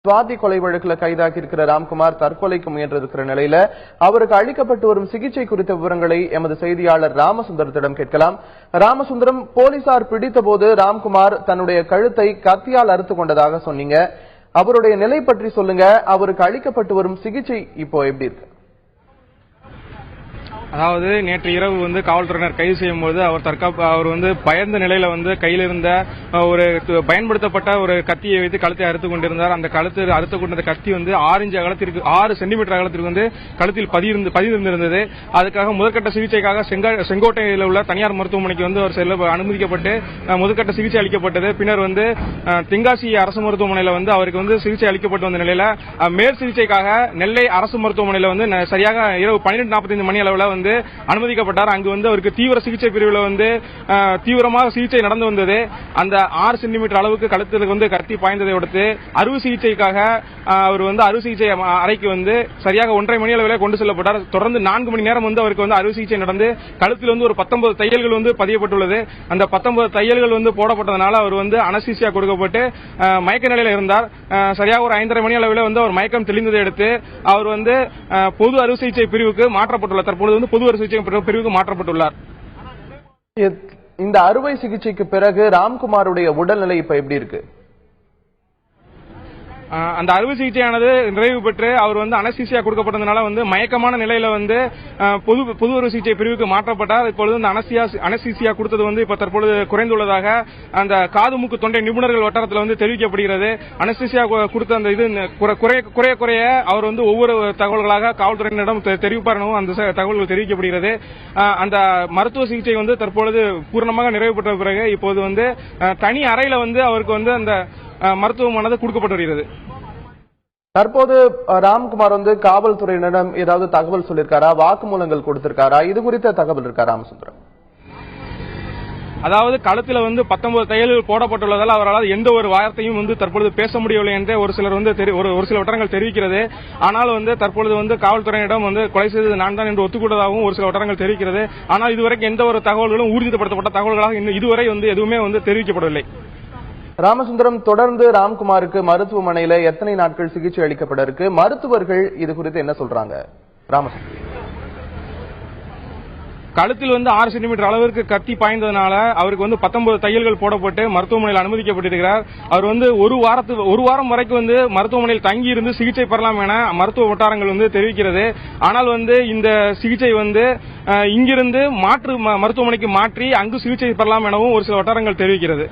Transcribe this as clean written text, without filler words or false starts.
சுவாதி கொலை வழக்குல கைதாகி இருக்கிற ராம்குமார் தற்கொலைக்கு முயன்றிருக்கிற நிலையில அவருக்கு அளிக்கப்பட்டு வரும் சிகிச்சை குறித்த விவரங்களை எமது செய்தியாளர் ராமசுந்தரத்திடம் கேட்கலாம். ராமசுந்தரம், போலீசார் பிடித்த போது ராம்குமார் தன்னுடைய கழுத்தை கத்தியால் அறுத்து கொண்டதாக சொன்னீங்க. அவருடைய நிலை பற்றி சொல்லுங்க. அவருக்கு அளிக்கப்பட்டு வரும் சிகிச்சை இப்போ எப்படி இருக்கு? அதாவது நேற்று இரவு காவல்துறையினர் கைது செய்யும் போது அவர் பயந்த நிலையில கையில் இருந்த ஒரு பயன்படுத்தப்பட்ட ஒரு கத்தியை வைத்து கழுத்தை அறுத்துக் கொண்டிருந்தார். அந்த கழுத்தில் அறுத்துக் கொண்ட கத்தி 6 சென்டிமீட்டர் அகலத்திற்கு கழுத்தில் பதிந்திருந்தது. அதுக்காக முதற்கட்ட சிகிச்சைக்காக செங்கோட்டையில் உள்ள தனியார் மருத்துவமனைக்கு அவர் செல்ல அனுமதிக்கப்பட்டு முதற்கட்ட சிகிச்சை அளிக்கப்பட்டது. பின்னர் தென்காசி அரசு மருத்துவமனையில் அவருக்கு சிகிச்சை அளிக்கப்பட்டு வந்த நிலையில மேல் சிகிச்சைக்காக நெல்லை அரசு மருத்துவமனையில் சரியாக இரவு 12:45 மணி அளவில் அனுமதிக்கப்பட்டார். அங்கு அவருக்கு தீவிர சிகிச்சை பிரிவில் தீவிரமாக சிகிச்சை நடந்து வந்தது. அந்த 6 சென்டிமீட்டர் அளவுக்கு கழுத்தில் கத்தி பாய்ந்ததை அடுத்து அறுவை சிகிச்சைக்காக அவர் அறுவை சிகிச்சை அறைக்கு சரியாக 1:30 மணி அளவில் கொண்டு செல்லப்பட்டார். தொடர்ந்து 4 மணி நேரம் அவருக்கு அறுவை சிகிச்சை நடந்து கழுத்தில் ஒரு 19 தையல்கள் பதியப்பட்டுள்ளது. அந்த 19 தையல்கள் போடப்பட்டதனால அவர் அனஸ்தீசியா கொடுக்கப்பட்டு மயக்க நிலையில் இருந்தார். சரியாக ஒரு 5:30 மணி அளவில் அவர் மயக்கம் தெளிந்ததை அடுத்து அவர் பொது அறுவை சிகிச்சை பிரிவுக்கு மாற்றப்பட்டுள்ளார். தற்பொழுது பொது அறுவை சிகிச்சை பிரிவுக்கு மாற்றப்பட்டுள்ளார். இந்த அறுவை சிகிச்சைக்கு பிறகு ராம்குமாருடைய உடல்நிலை இப்ப எப்படி இருக்கு? அந்த அறுவை சிகிச்சையானது நிறைவு பெற்று அவர் அனஸ்தீசியா கொடுக்கப்பட்டதுனால மயக்கமான நிலையில பொது அறுவை சிகிச்சை பிரிவுக்கு மாற்றப்பட்டார். இப்பொழுது அனஸ்தீசியா கொடுத்தது இப்ப தற்பொழுது குறைந்துள்ளதாக அந்த காது மூக்கு தொண்டை நிபுணர்கள் வட்டாரத்தில் தெரிவிக்கப்படுகிறது. அனஸ்தீசியா கொடுத்த அந்த இது குறைய அவர் ஒவ்வொரு தகவல்களாக காவல்துறையினரிடம் தெரிவிப்பார் எனவும் அந்த தகவல்கள் தெரிவிக்கப்படுகிறது. அந்த மருத்துவ சிகிச்சை தற்பொழுது பூர்ணமாக நிறைவு பெற்ற பிறகு இப்போது தனி அறையில அவருக்கு அந்த மருத்துவமானது கொடுக்கப்பட்டு வருகிறது. தற்போது ராம்குமார் காவல்துறையினரிடம் ஏதாவது தகவல் சொல்லியிருக்காரா? வாக்குமூலங்கள் கொடுத்திருக்காரா? இது குறித்த தகவல் இருக்கா ராமசுந்தரம்? அதாவது கழுத்தில் 19 தையல்கள் போடப்பட்டுள்ளதால் அவரால் எந்த ஒரு வார்த்தையும் தற்பொழுது பேச முடியவில்லை என்று ஒரு சிலர் ஒரு சில வட்டாரங்கள் தெரிவிக்கிறது. ஆனால் தற்பொழுது காவல்துறையிடம் கொலை செய்தது நான் தான் என்று ஒத்துக்கொண்டதாகவும் ஒரு சில வட்டாரங்கள் தெரிவிக்கிறது. ஆனால் இதுவரைக்கும் எந்த ஒரு தகவல்களும் ஊர்ஜிதப்படுத்தப்பட்ட தகவல்களாக இதுவரை எதுவுமே தெரிவிக்கப்படவில்லை. ராமசுந்தரம், தொடர்ந்து ராம்குமாருக்கு மருத்துவமனையில எத்தனை நாட்கள் சிகிச்சை அளிக்கப்பட இருக்கு? மருத்துவர்கள் இது குறித்து என்ன சொல்றாங்க? ராமசுந்தரம், கழுத்தில் 6 சென்டிமீட்டர் அளவிற்கு கத்தி பாய்ந்ததனால அவருக்கு 19 தையல்கள் போடப்பட்டு மருத்துவமனையில் அனுமதிக்கப்பட்டிருக்கிறார். அவர் ஒரு வாரம் வரைக்கும் மருத்துவமனையில் தங்கி இருந்து சிகிச்சை பெறலாம் என மருத்துவ வட்டாரங்கள் தெரிவிக்கிறது. ஆனால் இந்த சிகிச்சை இங்கிருந்து மாற்று மருத்துவமனைக்கு மாற்றி அங்கு சிகிச்சை பெறலாம் எனவும் ஒரு சில வட்டாரங்கள் தெரிவிக்கிறது.